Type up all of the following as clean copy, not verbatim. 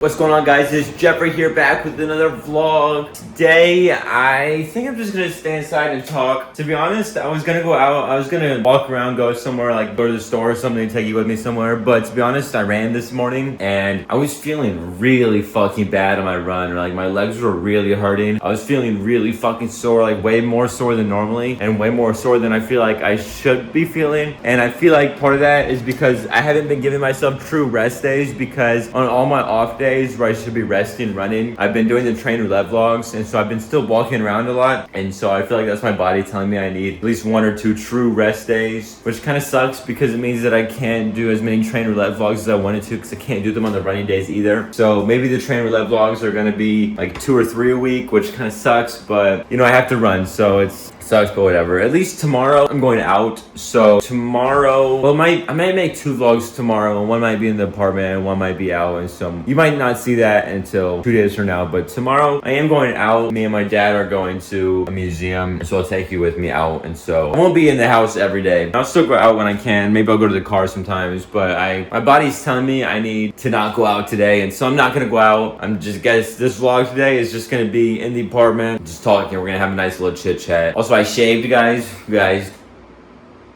What's going on, guys? It's Jeffrey here, back with another vlog. Today, I think I'm just gonna stay inside and talk. To be honest, I was gonna go out. I was gonna walk around, go somewhere, like go to the store or something, take you with me somewhere. But to be honest, I ran this morning and I was feeling really fucking bad on my run. Like my legs were really hurting. I was feeling really fucking sore, like way more sore than normally and way more sore than I feel like I should be feeling. And I feel like part of that is because I haven't been giving myself true rest days, because on all my off days where I should be resting, running, I've been doing the train roulette vlogs, and so I've been still walking around a lot, and so I feel like that's my body telling me I need at least 1 or 2 true rest days, which kind of sucks because it means that I can't do as many train roulette vlogs as I wanted to, because I can't do them on the running days either. So maybe the train roulette vlogs are going to be like 2 or 3 a week, which kind of sucks, but you know, I have to run, so it's sucks, but whatever. At least tomorrow I'm going out. So tomorrow, well, I might make 2 vlogs tomorrow, and one might be in the apartment and one might be out, and so you might not see that until 2 days from now. But tomorrow I am going out. Me and my dad are going to a museum, so I'll take you with me out, and so I won't be in the house every day. I'll still go out when I can. Maybe I'll go to the car sometimes, but my body's telling me I need to not go out today, and so I'm not gonna go out. Guys, this vlog today is just gonna be in the apartment, just talking. We're gonna have a nice little chit chat. Also, I shaved, guys.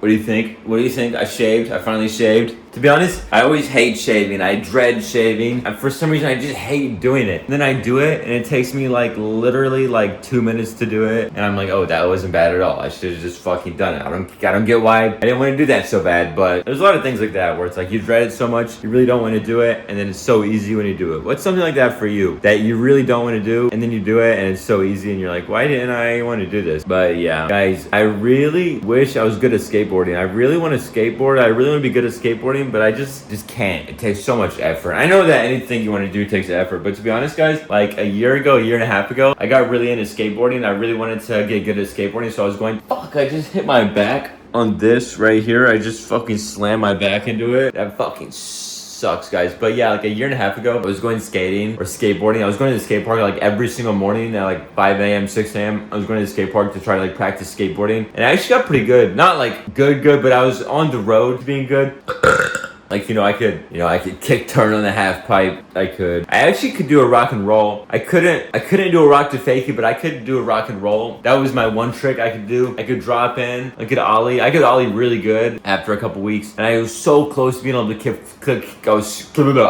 What do you think? What do you think? I shaved. I finally shaved. To be honest, I always hate shaving. I dread shaving. And for some reason, I just hate doing it. And then I do it, and it takes me like literally like 2 minutes to do it. And I'm like, oh, that wasn't bad at all. I should have just fucking done it. I don't get why I didn't want to do that so bad. But there's a lot of things like that where it's like you dread it so much, you really don't want to do it, and then it's so easy when you do it. What's something like that for you that you really don't want to do, and then you do it, and it's so easy, and you're like, why didn't I want to do this? But yeah, guys, I really wish I was good at skateboarding. I really want to skateboard. I really want to be good at skateboarding, but I just can't. It takes so much effort. I know that anything you want to do takes effort, but to be honest, guys, like a year and a half ago, I got really into skateboarding. I really wanted to get good at skateboarding, so I was going, fuck, I just hit my back on this right here. I just fucking slammed my back into it. That fucking sucks, guys. But yeah, like a year and a half ago, I was going skating or skateboarding. I was going to the skate park like every single morning at like 5 a.m., 6 a.m. I was going to the skate park to try to like practice skateboarding. And I actually got pretty good. Not like good, but I was on the road to being good. Like, I could kick turn on the half pipe. I actually could do a rock and roll. I couldn't do a rock to fakie, but I could do a rock and roll. That was my one trick I could do. I could drop in. I could ollie really good after a couple weeks. And I was so close to being able to I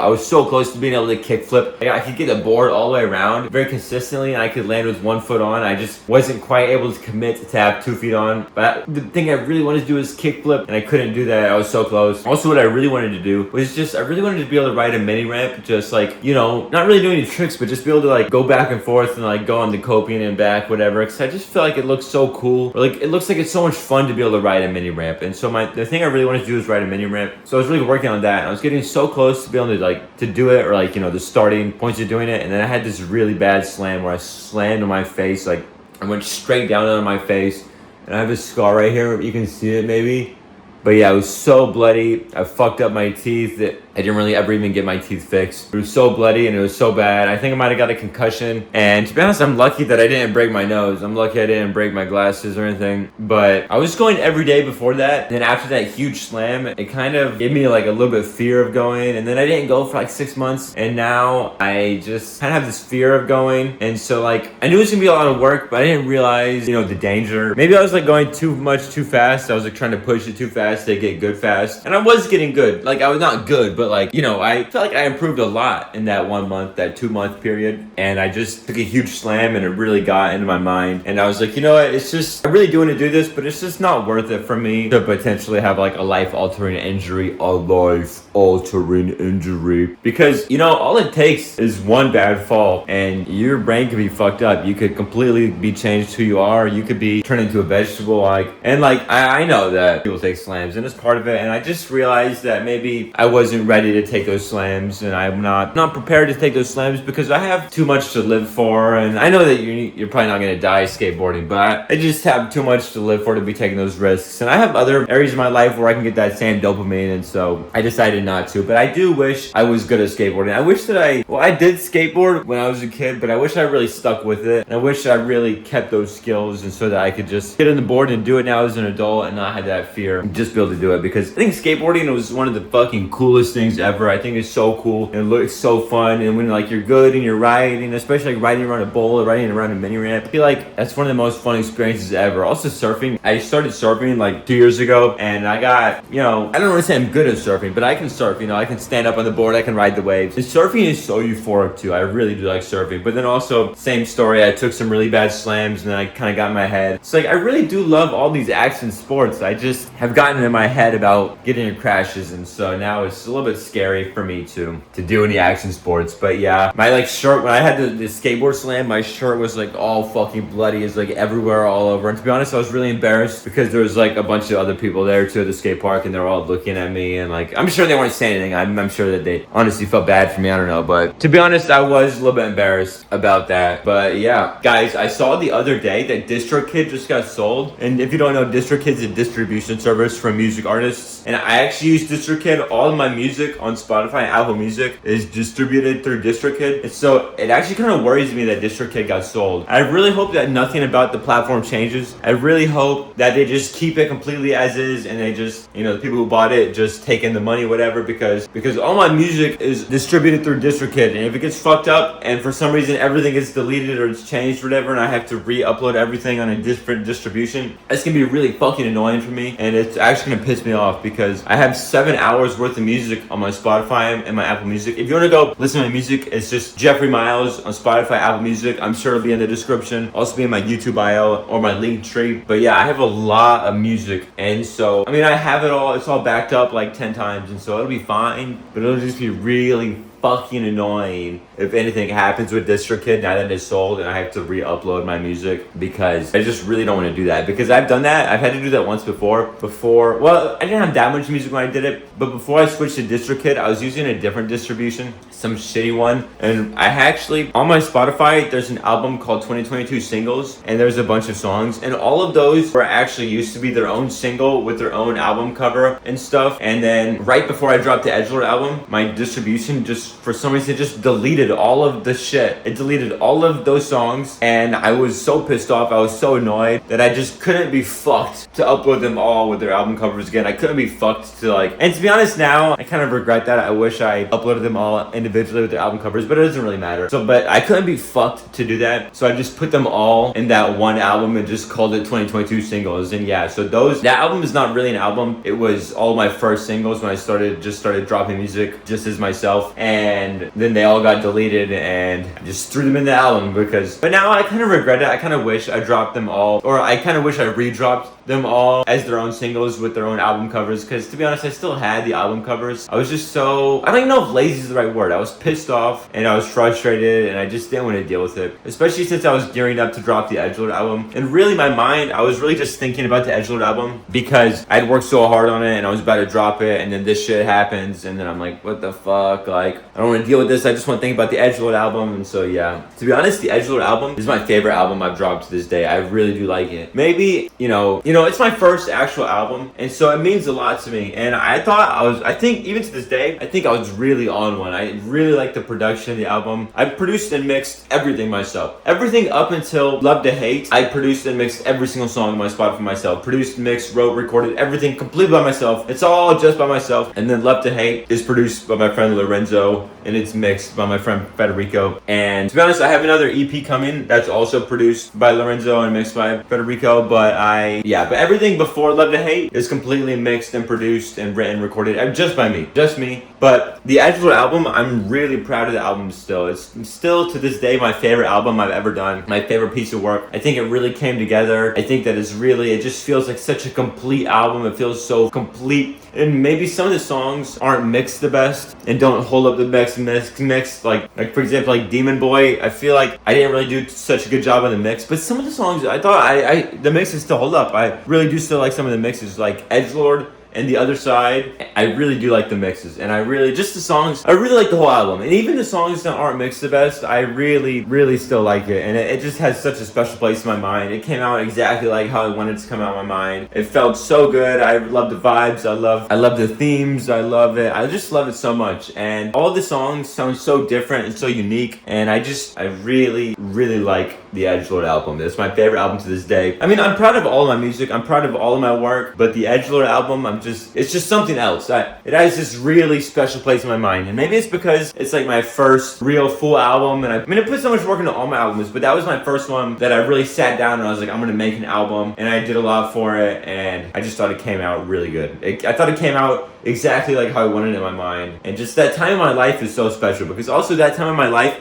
was so close to being able to kick flip. I could get the board all the way around very consistently, and I could land with 1 foot on. I just wasn't quite able to commit to have 2 feet on. But the thing I really wanted to do was kick flip, and I couldn't do that. I was so close. Also, what I really wanted to do was I really wanted to be able to ride a mini ramp, just like, not really doing any tricks, but just be able to like go back and forth and like go on the coping and back, whatever. Cause I just feel like it looks so cool. Or like it looks like it's so much fun to be able to ride a mini ramp. And so the thing I really wanted to do is ride a mini ramp. So I was really working on that. And I was getting so close to be able to do it, or like, the starting points of doing it. And then I had this really bad slam where I slammed on my face. Like I went straight down on my face. And I have a scar right here. You can see it maybe. But yeah, it was so bloody. I fucked up my teeth. I didn't really ever even get my teeth fixed. It was so bloody and it was so bad. I think I might have got a concussion. And to be honest, I'm lucky that I didn't break my nose. I'm lucky I didn't break my glasses or anything. But I was going every day before that. And then after that huge slam, it kind of gave me like a little bit of fear of going. And then I didn't go for like 6 months. And now I just kind of have this fear of going. And so like, I knew it was gonna be a lot of work, but I didn't realize, the danger. Maybe I was like going too fast. I was like trying to push it too fast to get good fast. And I was getting good. Like I was not good, but like, I felt like I improved a lot in that 1 month, that 2 month period. And I just took a huge slam, and it really got into my mind. And I was like, what? It's just, I really do want to do this, but it's just not worth it for me to potentially have like a life-altering injury. Because, all it takes is one bad fall, and your brain could be fucked up. You could completely be changed who you are. You could be turned into a vegetable. I know that people take slams, and it's part of it. And I just realized that maybe I wasn't ready to take those slams, and I'm not prepared to take those slams because I have too much to live for. And I know that you're probably not going to die skateboarding, but I just have too much to live for to be taking those risks. And I have other areas in my life where I can get that same dopamine, and so I decided not to. But I do wish I was good at skateboarding. I wish that I did skateboard when I was a kid, but I wish I really stuck with it. And I wish I really kept those skills, and so that I could just get on the board and do it now as an adult and not have that fear and just be able to do it. Because I think skateboarding was one of the fucking coolest things things ever. I think it's so cool and it looks so fun. And when like you're good and you're riding, especially like riding around a bowl or riding around a mini ramp, I feel like that's one of the most fun experiences ever. Also surfing. I started surfing like 2 years ago, and I got, I don't want to say I'm good at surfing, but I can surf. I can stand up on the board, I can ride the waves. And surfing is so euphoric too. I really do like surfing. But then also, same story, I took some really bad slams and then I kind of got in my head. It's like I really do love all these action sports. I just have gotten in my head about getting in crashes, and so now it's a little bit scary for me to do any action sports. But yeah, my like shirt, when I had the skateboard slam, my shirt was like all fucking bloody. It's like everywhere, all over. And to be honest, I was really embarrassed because there was like a bunch of other people there too at the skate park, and they're all looking at me, and like I'm sure they weren't saying anything. I'm sure that they honestly felt bad for me. I don't know, but to be honest, I was a little bit embarrassed about that. But yeah, guys, I saw the other day that Distrokid just got sold. And if you don't know, Distrokid's a distribution service for music artists. And I actually use Distrokid. All of my music on Spotify and Apple Music is distributed through Distrokid. And so it actually kind of worries me that Distrokid got sold. I really hope that nothing about the platform changes. I really hope that they just keep it completely as is, and they just, the people who bought it just take in the money, whatever, because all my music is distributed through Distrokid. And if it gets fucked up and for some reason everything gets deleted or it's changed or whatever, and I have to re-upload everything on a different distribution, it's gonna be really fucking annoying for me, and it's actually gonna piss me off because I have 7 hours worth of music on my Spotify and my Apple Music. If you want to go listen to my music, it's just Jeffrey Miles on Spotify, Apple Music. I'm sure it'll be in the description, also be in my YouTube bio or my link tree. But yeah, I have a lot of music, and so I have it all. It's all backed up like 10 times, and so it'll be fine, but it'll just be really fucking annoying if anything happens with Distrokid now that it's sold and I have to re-upload my music, because I just really don't want to do that, because I've done that. I've had to do that once before, well, I didn't have that much music when I did it, but before I switched to Distrokid, I was using a different distribution, some shitty one, and I actually, on my Spotify, there's an album called 2022 Singles, and there's a bunch of songs, and all of those were actually used to be their own single with their own album cover and stuff, and then right before I dropped the Edgelord album, my distribution just, for some reason, just deleted all of the shit. It deleted all of those songs, and I was so pissed off, I was so annoyed that I just couldn't be fucked to upload them all with their album covers again. I couldn't be fucked to and to be honest, now I kind of regret that. I wish I uploaded them all individually with their album covers, but it doesn't really matter. But I couldn't be fucked to do that, so I just put them all in that one album and just called it 2022 Singles. And yeah, so that album is not really an album. It was all my first singles when I started dropping music just as myself, and then they all got deleted and I just threw them in the album but now I kind of regret it. I kind of wish I dropped them all, or I kind of wish I re-dropped them all as their own singles with their own album covers, because to be honest, I still had the album covers. I was just so, I don't even know if lazy is the right word. I was pissed off and I was frustrated and I just didn't want to deal with it, especially since I was gearing up to drop the Edgelord album. And really, my mind, I was really just thinking about the Edgelord album because I'd worked so hard on it and I was about to drop it, and then this shit happens, and then I'm like, what the fuck, I don't want to deal with this. I just want to think about the Edgelord album. And so yeah, to be honest, the Edgelord album is my favorite album I've dropped to this day. I really do like it. Maybe, it's my first actual album, and so it means a lot to me. And I think even to this day, I think I was really on one. I really like the production of the album. I produced and mixed everything myself. Everything up until Love to Hate, I produced and mixed every single song on my Spotify myself. Produced, mixed, wrote, recorded, everything completely by myself. It's all just by myself. And then Love to Hate is produced by my friend Lorenzo, and it's mixed by my friend Federico. And to be honest, I have another EP coming that's also produced by Lorenzo and mixed by Federico, but everything before Love to Hate is completely mixed and produced and written, recorded just by me, just me. But the Edgelord album, I'm really proud of the album still. It's still to this day my favorite album I've ever done, my favorite piece of work. I think it really came together. I think that it just feels like such a complete album. It feels so complete. And maybe some of the songs aren't mixed the best and don't hold up the mix. Like for example, like Demon Boy, I feel like I didn't really do such a good job on the mix, but some of the songs I thought the mixes still hold up. I really do still like some of the mixes, like Edgelord and The Other Side. I really do like the mixes, and I really like the whole album. And even the songs that aren't mixed the best, I really still like it, and it just has such a special place in my mind. It came out exactly like how I wanted it to come out of my mind. It felt so good. I love the vibes. I love the themes. I love it. I just love it so much, and all the songs sound so different and so unique, and I really like the Edgelord album. It's my favorite album to this day. I'm proud of all of my music. I'm proud of all of my work, but the Edgelord album, I'm it's just something else. It has this really special place in my mind, and maybe it's because it's like my first real full album, and I put so much work into all my albums, but that was my first one that I really sat down and I was like, I'm gonna make an album, and I did a lot for it, and I just thought it came out really good. I thought it came out exactly like how I wanted it in my mind, and just that time in my life is so special, because also that time in my life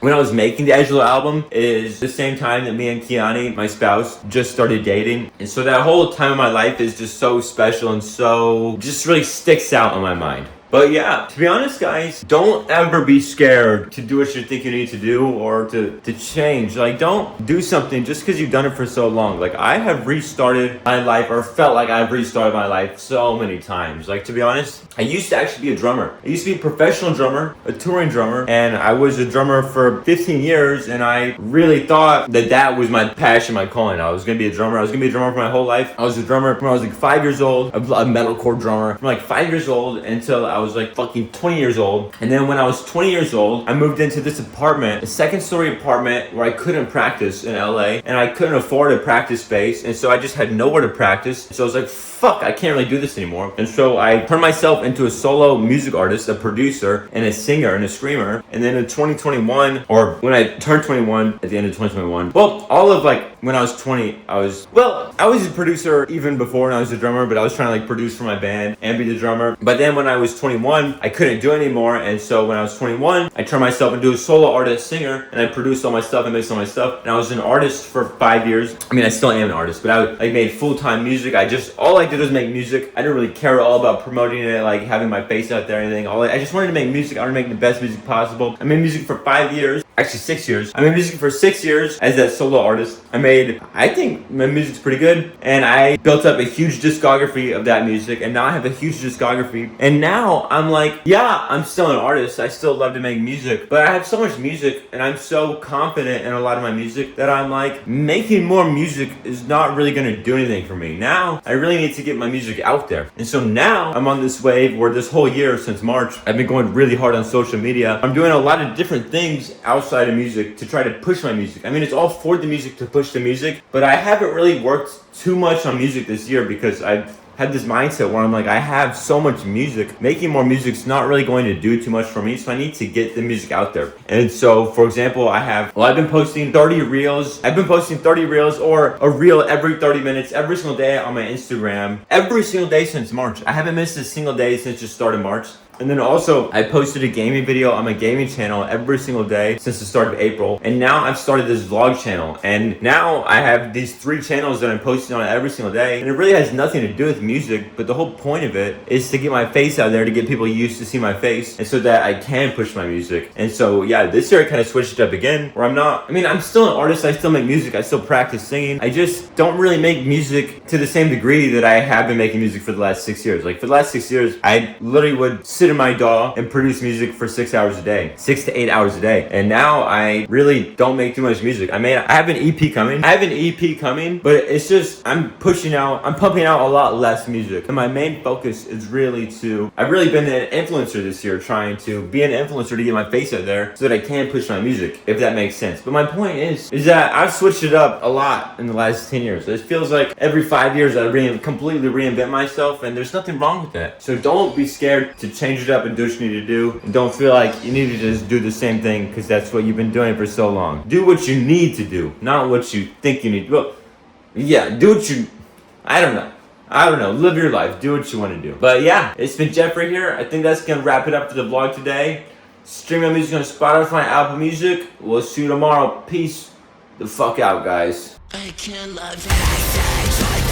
when I was making the Angelo album is the same time that me and Kiani, my spouse, just started dating. And so that whole time of my life is just so special and so just really sticks out in my mind. But yeah, to be honest, guys, don't ever be scared to do what you think you need to do or to change. Like, don't do something just because you've done it for so long. Like, I have restarted my life, or felt like I've restarted my life so many times. Like, to be honest, I used to actually be a drummer. I used to be a professional drummer, a touring drummer, and I was a drummer for 15 years, and I really thought that that was my passion, my calling. I was going to be a drummer. I was going to be a drummer for my whole life. I was a drummer when I was like 5 years old, a metalcore drummer from like 5 years old until I was like fucking 20 years old. And then when I was 20 years old, I moved into this apartment, a second-story apartment where I couldn't practice in LA, and I couldn't afford a practice space, and so I just had nowhere to practice. So I was like, fuck, I can't really do this anymore. And so I turned myself into a solo music artist, a producer, and a singer and a screamer. And then in 2021, or when I turned 21 at the end of 2021, well, all of like when I was 20, I was a producer even before when I was a drummer, but I was trying to like produce for my band and be the drummer. But then when I was 21, I couldn't do it anymore. And so when I was 21, I turned myself into a solo artist, singer, and I produced all my stuff and mixed all my stuff. And I was an artist for 5 years. I mean, I still am an artist, but I made full-time music. All I did was make music. I didn't really care all about promoting it, like having my face out there or anything. I just wanted to make music. I wanted to make the best music possible. I made music for 5 years. Actually 6 years. I made music for 6 years as that solo artist. I think my music's pretty good, and I built up a huge discography of that music, and now I have a huge discography. And now I'm like, yeah, I'm still an artist. I still love to make music, but I have so much music, and I'm so confident in a lot of my music that I'm like, making more music is not really gonna do anything for me. Now I really need to get my music out there. And so now I'm on this wave where this whole year since March, I've been going really hard on social media. I'm doing a lot of different things outside of music to try to push my music. I mean, it's all for the music to push the music, but I haven't really worked too much on music this year because I've had this mindset where I'm like, I have so much music. Making more music's not really going to do too much for me, so I need to get the music out there. And so, for example, I've been posting 30 reels. I've been posting 30 reels or a reel every 30 minutes, every single day on my Instagram. Every single day since March. I haven't missed a single day since the start of March. And then also, I posted a gaming video on my gaming channel every single day since the start of April. And now I've started this vlog channel. And now I have these 3 channels that I'm posting on every single day. And it really has nothing to do with music, but the whole point of it is to get my face out there, to get people used to see my face, and so that I can push my music. And so, yeah, this year I kind of switched it up again, where I'm still an artist, I still make music, I still practice singing. I just don't really make music to the same degree that I have been making music for the last 6 years. Like, for the last 6 years, I literally would sit in my DAW and produce music for 6 hours a day, 6 to 8 hours a day. And now I really don't make too much music. I have an EP coming. But it's just, I'm pumping out a lot less music. And my main focus is I've really been an influencer this year, trying to be an influencer to get my face out there so that I can push my music, if that makes sense. But my point is that I've switched it up a lot in the last 10 years. It feels like every 5 years I completely reinvent myself, and there's nothing wrong with that. So don't be scared to change it up and do what you need to do, and don't feel like you need to just do the same thing because that's what you've been doing for so long. Do what you need to do, not what you think you need. Well, yeah, do what you, I don't know, live your life, do what you want to do. But yeah, it's been Jeffrey here. I think that's gonna wrap it up for the vlog today. Stream my music on Spotify, Apple Music. We'll see you tomorrow. Peace the fuck out, guys. I can't love you.